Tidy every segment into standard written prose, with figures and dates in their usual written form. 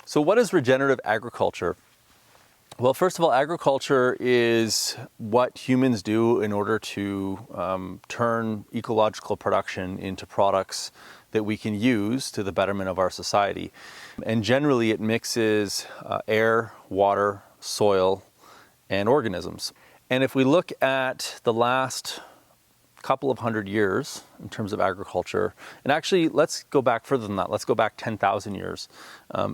So what is regenerative agriculture? Well, first of all, agriculture is what humans do in order to turn ecological production into products that we can use to the betterment of our society. And generally it mixes air, water, soil, and organisms. And if we look at the last couple of hundred years in terms of agriculture, and actually let's go back further than that, let's go back 10,000 years.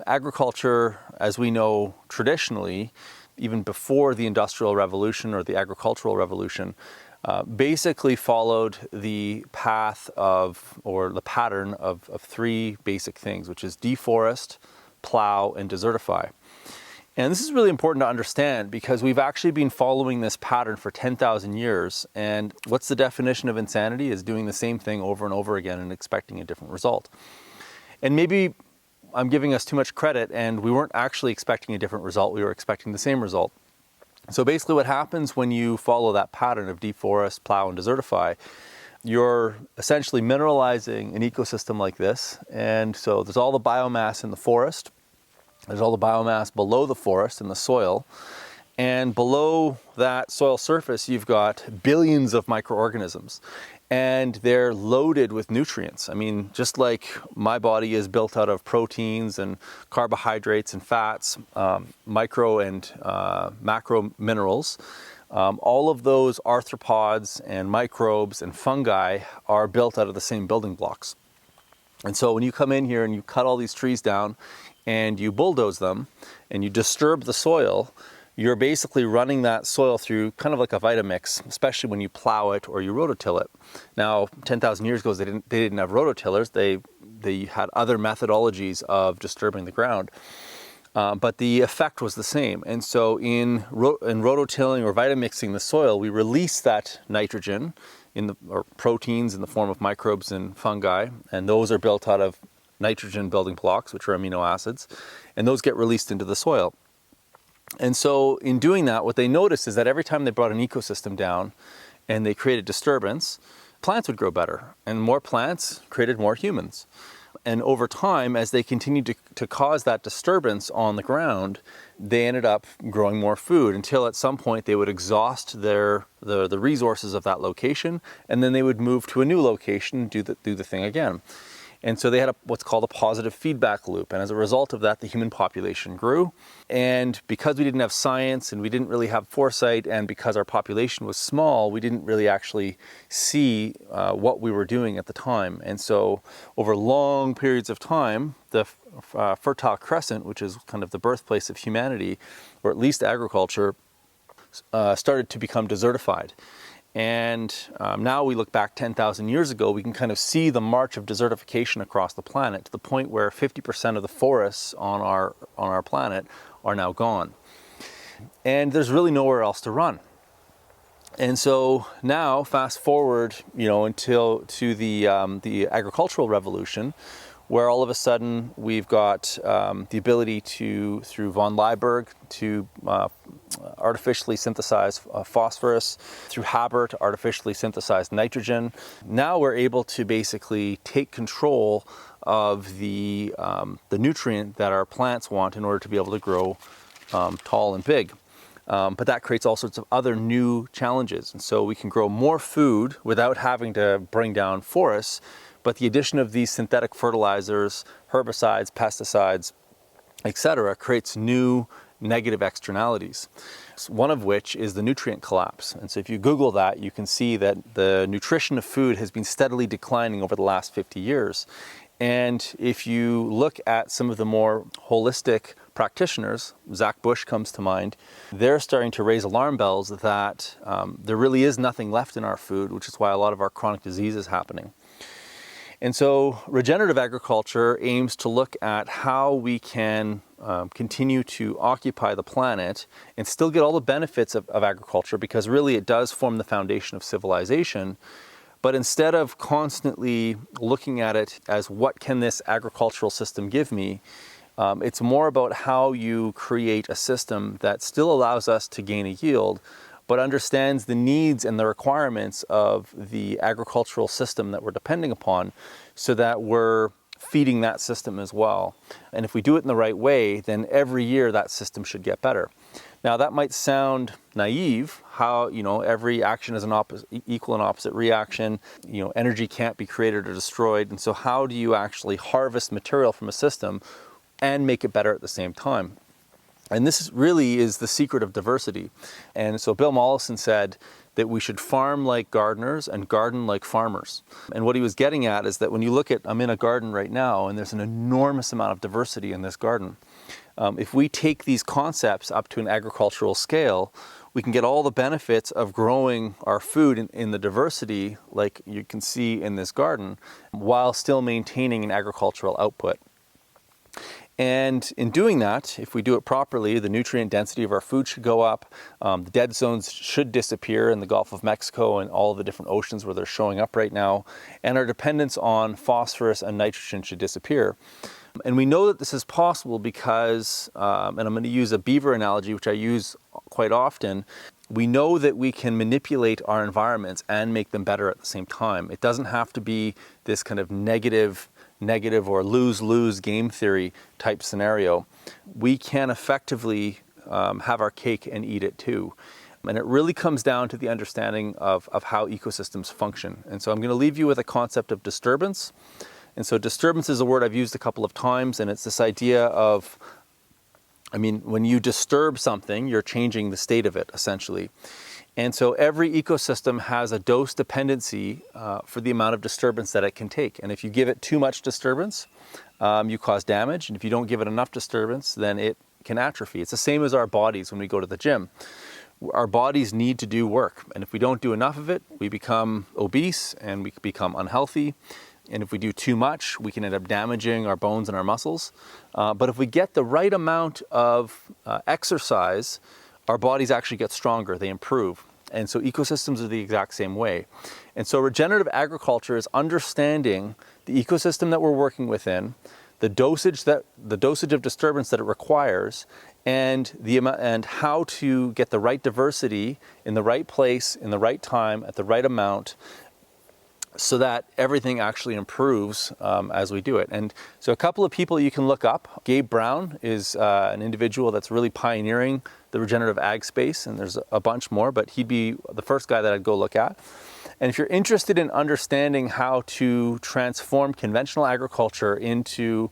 Agriculture, as we know traditionally, even before the Industrial Revolution or the Agricultural Revolution, basically followed the path of, or the pattern of three basic things, which is deforest, plow, and desertify. And this is really important to understand because we've actually been following this pattern for 10,000 years. And what's the definition of insanity? Is doing the same thing over and over again and expecting a different result. And maybe I'm giving us too much credit and we weren't actually expecting a different result. We were expecting the same result. So basically what happens when you follow that pattern of deforest, plow, and desertify, you're essentially mineralizing an ecosystem like this. And so there's all the biomass in the forest. There's all the biomass below the forest in the soil. And below that soil surface, you've got billions of microorganisms. And they're loaded with nutrients. I mean, just like my body is built out of proteins and carbohydrates and fats, micro and macro minerals, all of those arthropods and microbes and fungi are built out of the same building blocks. And so when you come in here and you cut all these trees down and you bulldoze them and you disturb the soil, you're basically running that soil through kind of like a Vitamix, especially when you plow it or you rototill it. Now, 10,000 years ago, they didn't have rototillers. They had other methodologies of disturbing the ground, but the effect was the same. And so in rototilling or Vitamixing the soil, we release that nitrogen or proteins in the form of microbes and fungi, and those are built out of nitrogen building blocks, which are amino acids, and those get released into the soil. And so in doing that, what they noticed is that every time they brought an ecosystem down and they created disturbance, plants would grow better, and more plants created more humans. And over time, as they continued to cause that disturbance on the ground, they ended up growing more food until at some point they would exhaust the resources of that location, and then they would move to a new location and do the thing again. And so they had what's called a positive feedback loop. And as a result of that, the human population grew. And because we didn't have science and we didn't really have foresight, and because our population was small, we didn't really actually see what we were doing at the time. And so over long periods of time, the Fertile Crescent, which is kind of the birthplace of humanity, or at least agriculture, started to become desertified. And now we look back 10,000 years ago, we can kind of see the march of desertification across the planet to the point where 50% of the forests on our planet are now gone. And there's really nowhere else to run. And so now, fast forward, until the agricultural revolution, where all of a sudden we've got the ability to, through von Liebig, to artificially synthesize phosphorus, through Haber to artificially synthesize nitrogen. Now we're able to basically take control of the nutrient that our plants want in order to be able to grow tall and big. But that creates all sorts of other new challenges. And so we can grow more food without having to bring down forests. But the addition of these synthetic fertilizers, herbicides, pesticides, etc., creates new negative externalities, one of which is the nutrient collapse. And so if you Google that, you can see that the nutrition of food has been steadily declining over the last 50 years. And if you look at some of the more holistic practitioners, Zach Bush comes to mind, they're starting to raise alarm bells that there really is nothing left in our food, which is why a lot of our chronic disease is happening. And so regenerative agriculture aims to look at how we can continue to occupy the planet and still get all the benefits of agriculture, because really it does form the foundation of civilization. But instead of constantly looking at it as what can this agricultural system give me, it's more about how you create a system that still allows us to gain a yield, but understands the needs and the requirements of the agricultural system that we're depending upon, so that we're feeding that system as well. And if we do it in the right way, then every year that system should get better. Now that might sound naive, how, every action is an equal and opposite reaction. Energy can't be created or destroyed. And so how do you actually harvest material from a system and make it better at the same time? And this really is the secret of diversity. And so Bill Mollison said that we should farm like gardeners and garden like farmers. And what he was getting at is that when you look at, I'm in a garden right now, and there's an enormous amount of diversity in this garden. If we take these concepts up to an agricultural scale, we can get all the benefits of growing our food in the diversity, like you can see in this garden, while still maintaining an agricultural output. And in doing that, if we do it properly, the nutrient density of our food should go up, the dead zones should disappear in the Gulf of Mexico and all the different oceans where they're showing up right now, and our dependence on phosphorus and nitrogen should disappear. And we know that this is possible because, and I'm going to use a beaver analogy, which I use quite often, we know that we can manipulate our environments and make them better at the same time. It doesn't have to be this kind of negative or lose-lose game theory type scenario. We can effectively have our cake and eat it too. And it really comes down to the understanding of how ecosystems function. And so I'm going to leave you with a concept of disturbance. And so disturbance is a word I've used a couple of times, and it's this idea of, when you disturb something, you're changing the state of it, essentially. And so every ecosystem has a dose dependency for the amount of disturbance that it can take. And if you give it too much disturbance, you cause damage. And if you don't give it enough disturbance, then it can atrophy. It's the same as our bodies when we go to the gym. Our bodies need to do work. And if we don't do enough of it, we become obese and we become unhealthy. And if we do too much, we can end up damaging our bones and our muscles. But if we get the right amount of exercise, our bodies actually get stronger, they improve. And so ecosystems are the exact same way. And so regenerative agriculture is understanding the ecosystem that we're working within, the dosage of disturbance that it requires, and how to get the right diversity in the right place, in the right time, at the right amount, so that everything actually improves as we do it. And so a couple of people you can look up. Gabe Brown is an individual that's really pioneering the regenerative ag space, and there's a bunch more, but he'd be the first guy that I'd go look at. And if you're interested in understanding how to transform conventional agriculture into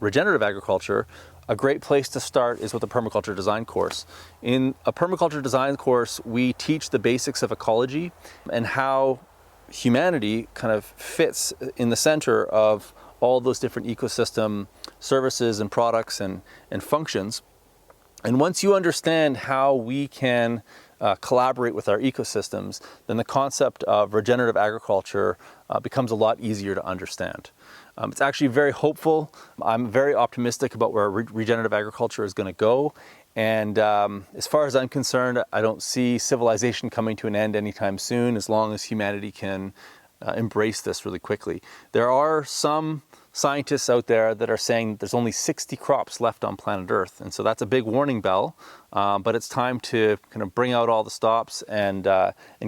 regenerative agriculture, a great place to start is with a permaculture design course. In a permaculture design course, we teach the basics of ecology and how humanity kind of fits in the center of all those different ecosystem services and products and functions. And once you understand how we can collaborate with our ecosystems, then the concept of regenerative agriculture becomes a lot easier to understand. It's actually very hopeful. I'm very optimistic about where regenerative agriculture is going to go. And as far as I'm concerned, I don't see civilization coming to an end anytime soon, as long as humanity can embrace this really quickly. There are some scientists out there that are saying there's only 60 crops left on planet Earth. And so that's a big warning bell, but it's time to kind of bring out all the stops and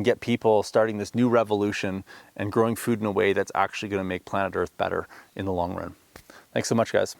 get people starting this new revolution and growing food in a way that's actually going to make planet Earth better in the long run. Thanks so much, guys.